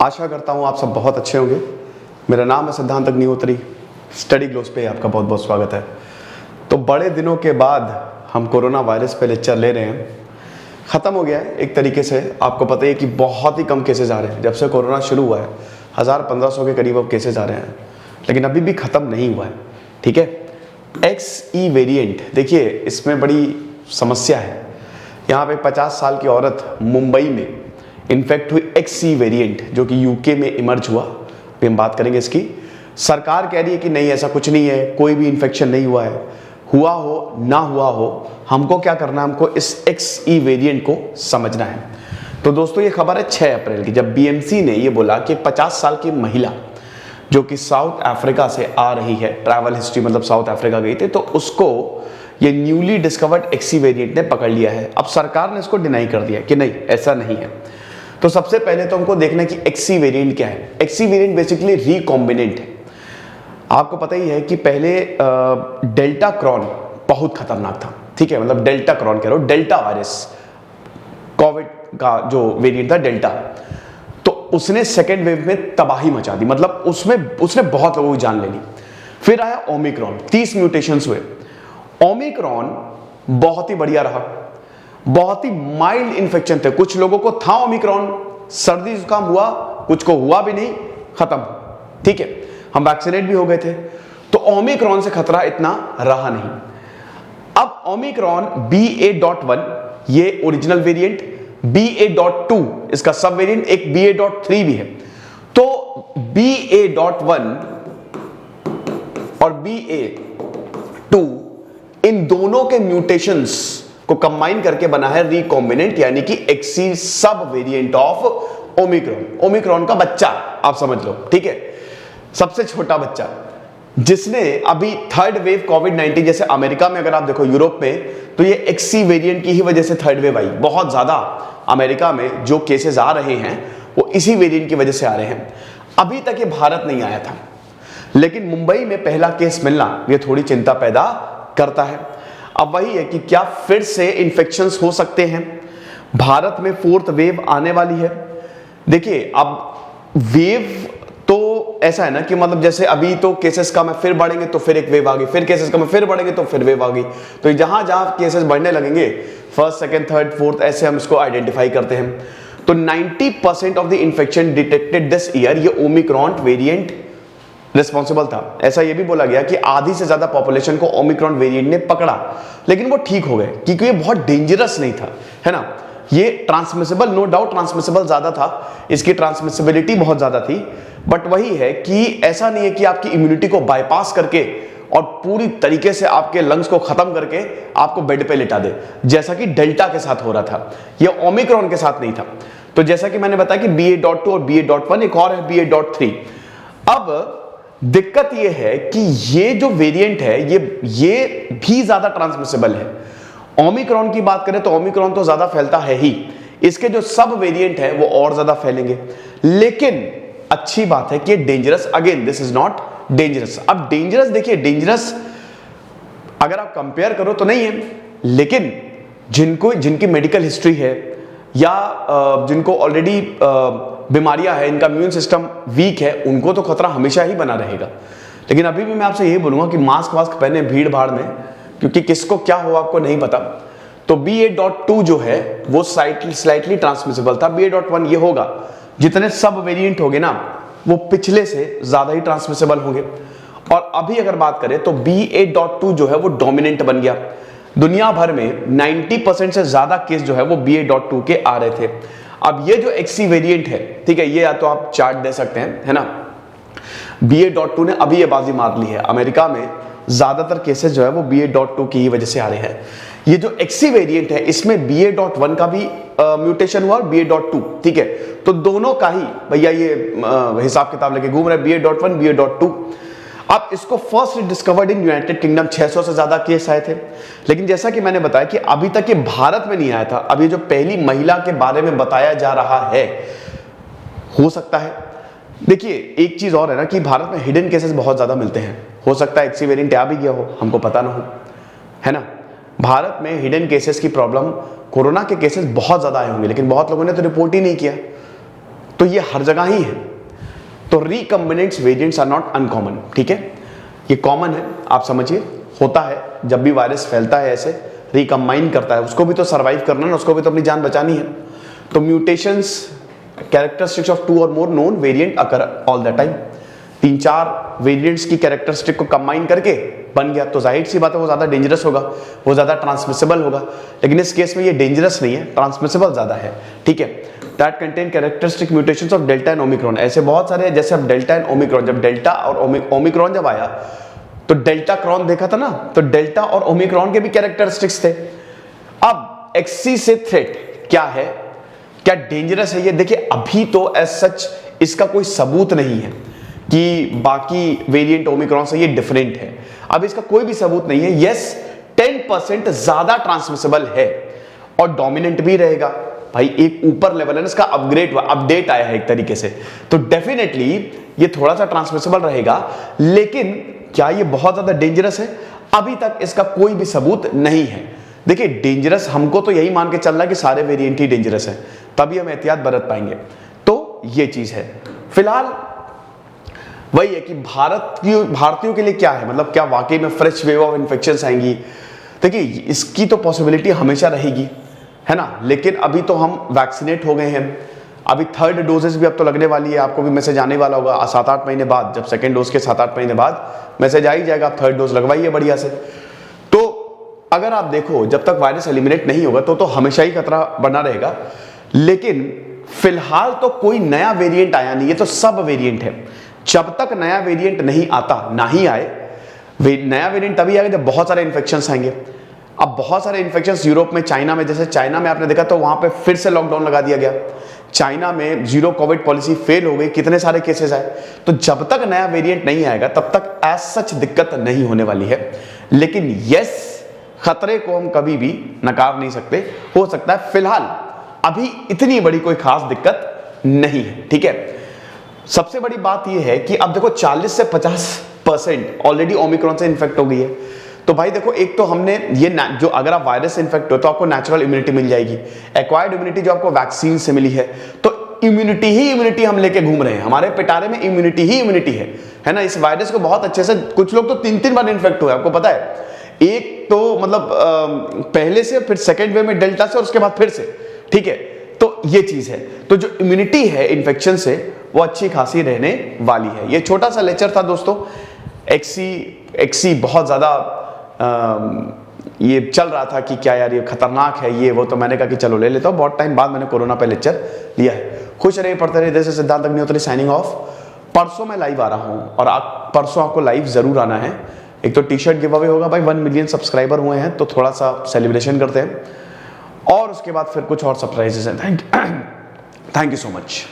आशा करता हूँ आप सब बहुत अच्छे होंगे। मेरा नाम है सिद्धांत अग्निहोत्री। स्टडी ग्लोस पे आपका बहुत बहुत स्वागत है। तो बड़े दिनों के बाद हम कोरोना वायरस पे लेक्चर ले रहे हैं। ख़त्म हो गया है एक तरीके से। आपको पता है कि बहुत ही कम केसेज आ रहे हैं। जब से कोरोना शुरू हुआ है 1000-1500 के करीब अब केसेज आ रहे हैं, लेकिन अभी भी ख़त्म नहीं हुआ है। ठीक है, XE वेरिएंट, देखिए इसमें बड़ी समस्या है। यहाँ पे 50 साल की औरत मुंबई में इन्फेक्ट हुई XE वेरिएंट, जो कि यूके में इमर्ज हुआ। अभी हम बात करेंगे इसकी। सरकार कह रही है कि नहीं, ऐसा कुछ नहीं है, कोई भी इन्फेक्शन नहीं हुआ है। हुआ हो ना हुआ हो, हमको क्या करना है, हमको इस XE वेरिएंट को समझना है। तो दोस्तों ये खबर है 6 अप्रैल की, जब BMC ने ये बोला कि 50 साल की महिला जो कि साउथ अफ्रीका से आ रही है, ट्रैवल हिस्ट्री मतलब साउथ अफ्रीका गई थी, तो उसको ये न्यूली डिस्कवर्ड XE वेरिएंट ने पकड़ लिया है। अब सरकार ने इसको डिनाई कर दिया कि नहीं, ऐसा नहीं है। तो सबसे पहले तो हमको देखना है कि XE वेरिएंट क्या है। XE वेरिएंट बेसिकली रिकॉम्बिनेंट है। आपको पता ही है कि पहले डेल्टा क्रॉन बहुत खतरनाक था। ठीक है, मतलब डेल्टा क्रॉन कह रहा हूं, डेल्टा वायरस, कोविड का जो वेरिएंट था डेल्टा, तो उसने सेकेंड वेव में तबाही मचा दी। मतलब उसने बहुत लोगों की जान ले ली। फिर आया ओमिक्रॉन, 30 म्यूटेशंस हुए। ओमिक्रॉन बहुत ही बढ़िया रहा, बहुत ही माइल्ड इन्फेक्शन थे। कुछ लोगों को था ओमिक्रॉन, सर्दी जुकाम हुआ, कुछ को हुआ भी नहीं, खत्म। ठीक है, हम वैक्सीनेट भी हो गए थे, तो ओमिक्रॉन से खतरा इतना रहा नहीं। अब ओमिक्रॉन BA.1 ये ओरिजिनल वेरिएंट, BA.2 इसका सब वेरिएंट, एक BA.3 भी है। तो BA.1 और BA.2 इन दोनों के म्यूटेशंस को कंबाइन करके बना है रिकॉम्बिनेंट, यानी कि XE सब वेरिएंट ऑफ ओमिक्रॉन। ओमिक्रॉन का बच्चा आप समझ लो। ठीक है, सबसे छोटा बच्चा, जिसने अभी थर्ड वेव कोविड-19, जैसे अमेरिका में अगर आप देखो, यूरोप में, तो ये XE वेरिएंट की ही वजह से थर्ड वेव आई। बहुत ज्यादा अमेरिका में जो केसेस आ रहे हैं वो इसी वेरिएंट की वजह से आ रहे हैं। अभी तक ये भारत नहीं आया था, लेकिन मुंबई में पहला केस मिलना ये थोड़ी चिंता पैदा करता है। अब वही है कि क्या फिर से इन्फेक्शंस हो सकते हैं। भारत में 4th वेव आने वाली है। देखिए अब वेव तो ऐसा है ना कि मतलब जैसे अभी तो केसेस कम है, फिर बढ़ेंगे तो फिर एक वेव आ गई, फिर केसेस कम है, फिर बढ़ेंगे तो फिर वेव आ गई। तो जहां जहां केसेस बढ़ने लगेंगे, 1st, 2nd, 3rd, 4th, ऐसे हम इसको आइडेंटिफाई करते हैं। तो 90% of the infection detected this year ये ओमिक्रॉन वेरिएंट रिस्पॉन्सिबल था। ऐसा ये भी बोला गया कि आधी से ज्यादा पॉपुलेशन को ओमिक्रॉन वेरिएंट ने पकड़ा, लेकिन वो ठीक हो गए क्योंकि ये बहुत डेंजरस नहीं था, है ना। ये ट्रांसमिसेबल, नो डाउट ट्रांसमिसेबल ज्यादा था, इसकी ट्रांसमिसिबिलिटी बहुत ज्यादा थी, बट वही है कि ऐसा नहीं है कि आपकी इम्यूनिटी को बाईपास करके और पूरी तरीके से आपके लंग्स को खत्म करके आपको बेड पे लिटा दे, जैसा कि डेल्टा के साथ हो रहा था। ये ओमिक्रॉन के साथ नहीं था। तो जैसा कि मैंने बताया कि BA.2 और BA.1, एक और है BA.3। अब दिक्कत यह है कि ये जो वेरिएंट है ये भी ज्यादा ट्रांसमिसेबल है। ओमिक्रॉन की बात करें तो ओमिक्रॉन तो ज्यादा फैलता है ही, इसके जो सब वेरिएंट है वो और ज्यादा फैलेंगे। लेकिन अच्छी बात है कि dangerous, again this is not dangerous. अब डेंजरस देखिए, डेंजरस अगर आप कंपेयर करो तो नहीं है, लेकिन जिनकी मेडिकल हिस्ट्री है या जिनको ऑलरेडी बीमारियां हैं, इनका इम्यून सिस्टम वीक है, उनको तो खतरा हमेशा ही बना रहेगा। लेकिन अभी भी मैं आपसे यही बोलूंगा कि मास्क वास्क पहने भीड़ भाड़ में, क्योंकि किसको क्या हो आपको नहीं पता। तो BA.2 जो है वो स्लाइटली ट्रांसमिसिबल था। BA.1 ये होगा, जितने सब वेरिएंट होंगे ना वो पिछले से ज्यादा ही ट्रांसमिसिबल होंगे। और अभी अगर बात करें तो BA.2 जो है वो डोमिनेंट बन गया। दुनिया भर में 90% से ज्यादा केस जो है वो BA.2 के आ रहे थे। अब ये जो XE वेरिएंट है, ठीक है, ये या तो आप चार्ट दे सकते हैं, है ना। BA.2 ने अभी ये बाजी मार ली है। अमेरिका में ज्यादातर केसेस जो है वो BA.2 की ही वजह से आ रहे हैं। ये जो XE वेरिएंट है इसमें BA.1 का भी म्यूटेशन हुआ और BA.2, ठीक है। तो दोनों का ही भैया ये हिसाब किताब लेके घूम रहे हैं, BA.1 BA.2। अब इसको first discovered in United kingdom, 600 से ज्यादा केस आए थे। लेकिन जैसा कि मैंने बताया कि अभी तक ये भारत में नहीं आया था। अभी जो पहली महिला के बारे में बताया जा रहा है, हो सकता है, देखिए एक चीज और है ना कि भारत में हिडन केसेस बहुत ज्यादा मिलते हैं। हो सकता है XE वेरिएंट आ भी गया हो, हमको पता ना हो, है ना। भारत में हिडन केसेस की प्रॉब्लम, कोरोना के केसेस बहुत ज्यादा आए होंगे, लेकिन बहुत लोगों ने तो रिपोर्ट ही नहीं किया। तो ये हर जगह ही है। तो recombinant variants are not uncommon, ठीक है, ये कॉमन है, आप समझिए, होता है जब भी वायरस फैलता है ऐसे रिकम्बाइन करता है, उसको भी तो सर्वाइव करना है, उसको भी तो अपनी जान बचानी है। तो म्यूटेशंस कैरेक्टरिस्टिक्स ऑफ 2 और more known variant occur all the time, 3-4 variants की कैरेक्टरिस्टिक को कंबाइन करके बन गया, तो जाहिर सी बात है वो ज्यादा डेंजरस होगा, वो ज्यादा ट्रांसमिसेबल होगा। लेकिन इस केस में ये डेंजरस नहीं है, ट्रांसमिसेबल ज्यादा है, ठीक है। That contain characteristic mutations of delta and Omicron, ऐसे बहुत सारे हैं, जैसे अब डेल्टा एंड ओमिक्रॉन, जब डेल्टा और ओमिक्रॉन जब आया तो डेल्टा क्रॉन देखा था ना, तो डेल्टा और ओमिक्रॉन के भी कैरेक्टरिस्टिक्स थे। अब एक्सी से थ्रेट क्या है, क्या डेंजरस है ये, देखिए अभी तो एज सच इसका कोई सबूत नहीं है कि बाकी वेरिएंट ओमिक्रॉन से ये डिफरेंट है, अब इसका कोई भी सबूत नहीं है। यस 10% ज्यादा ट्रांसमिसेबल है और डोमिनेंट भी रहेगा भाई, एक ऊपर लेवल है ना, इसका अपडेट आया है एक तरीके से, तो डेफिनेटली ये थोड़ा सा ट्रांसमिसेबल रहेगा। लेकिन क्या ये बहुत ज्यादा डेंजरस है, अभी तक इसका कोई भी सबूत नहीं है। देखिए डेंजरस हमको तो यही मान के चल रहा है कि सारे वेरिएंट ही डेंजरस है, तभी हम एहतियात बरत पाएंगे, तो ये चीज है। फिलहाल वही है कि भारतीयों के लिए क्या है, मतलब क्या वाकई में फ्रेश वेव ऑफ इन्फेक्शंस आएंगी, देखिए इसकी तो पॉसिबिलिटी हमेशा रहेगी, है ना। लेकिन अभी तो हम वैक्सीनेट हो गए हैं, अभी 3rd डोजेस भी अब तो लगने वाली है, आपको भी मैसेज आने वाला होगा 7-8 महीने बाद, जब 2nd डोज के 7-8 महीने बाद मैसेज आ ही जाएगा, आप 3rd डोज लगवाइए बढ़िया से। तो अगर आप देखो जब तक वायरस एलिमिनेट नहीं होगा तो हमेशा ही खतरा बना रहेगा। लेकिन फिलहाल तो कोई नया वेरिएंट आया नहीं है, तो सब वेरिएंट है। जब तक नया वेरिएंट नहीं आता, ना ही आए, नया वेरिएंट तभी आएगा जब बहुत सारे इन्फेक्शंस आएंगे। अब बहुत सारे इन्फेक्शंस यूरोप में, चाइना में, जैसे चाइना में आपने देखा तो वहां पे फिर से लॉकडाउन लगा दिया गया, चाइना में 0 कोविड पॉलिसी फेल हो गई, कितने सारे केसेस आए। तो जब तक नया वेरिएंट नहीं आएगा तब तक एज सच दिक्कत नहीं होने वाली है। लेकिन यस, खतरे को हम कभी भी नकार नहीं सकते, हो सकता है फिलहाल अभी इतनी बड़ी कोई खास दिक्कत नहीं है, ठीक है। सबसे बड़ी बात यह है कि अब देखो 40 से 50% ऑलरेडी ओमिक्रॉन से इन्फेक्ट हो गई है। तो भाई देखो, एक तो हमने ये जो अगर आप वायरस से इन्फेक्ट हो तो आपको नेचुरल इम्यूनिटी मिल जाएगी, एक्वायर्ड इम्यूनिटी जो आपको वैक्सीन से मिली है, तो इम्यूनिटी हम लेके घूम रहे हैं, हमारे पिटारे में इम्यूनिटी है ना। इस वायरस को बहुत अच्छे से, कुछ लोग तो 3-3 बार इन्फेक्ट हुए, आपको पता है, एक तो मतलब पहले से, फिर सेकेंड वेव में डेल्टा से, और उसके बाद फिर से, ठीक है। तो ये चीज है, तो जो इम्यूनिटी है इन्फेक्शन से वो अच्छी खासी रहने वाली है। ये छोटा सा लेक्चर था दोस्तों, एक्सी बहुत ज्यादा ये चल रहा था कि क्या यार ये खतरनाक है ये वो, तो मैंने कहा कि चलो ले लेता हूँ, बहुत टाइम बाद मैंने कोरोना पे लेक्चर लिया है। खुश रहिए, पढ़ते रहिए, जैसे सिद्धांत अग्निहोत्री साइनिंग ऑफ। परसों मैं लाइव आ रहा हूँ और परसों आपको लाइव जरूर आना है। एक तो टी-शर्ट गिव अवे होगा भाई, 1 मिलियन सब्सक्राइबर हुए हैं तो थोड़ा सा सेलिब्रेशन करते हैं, और उसके बाद फिर कुछ और सरप्राइजेस हैं। Thank you so much.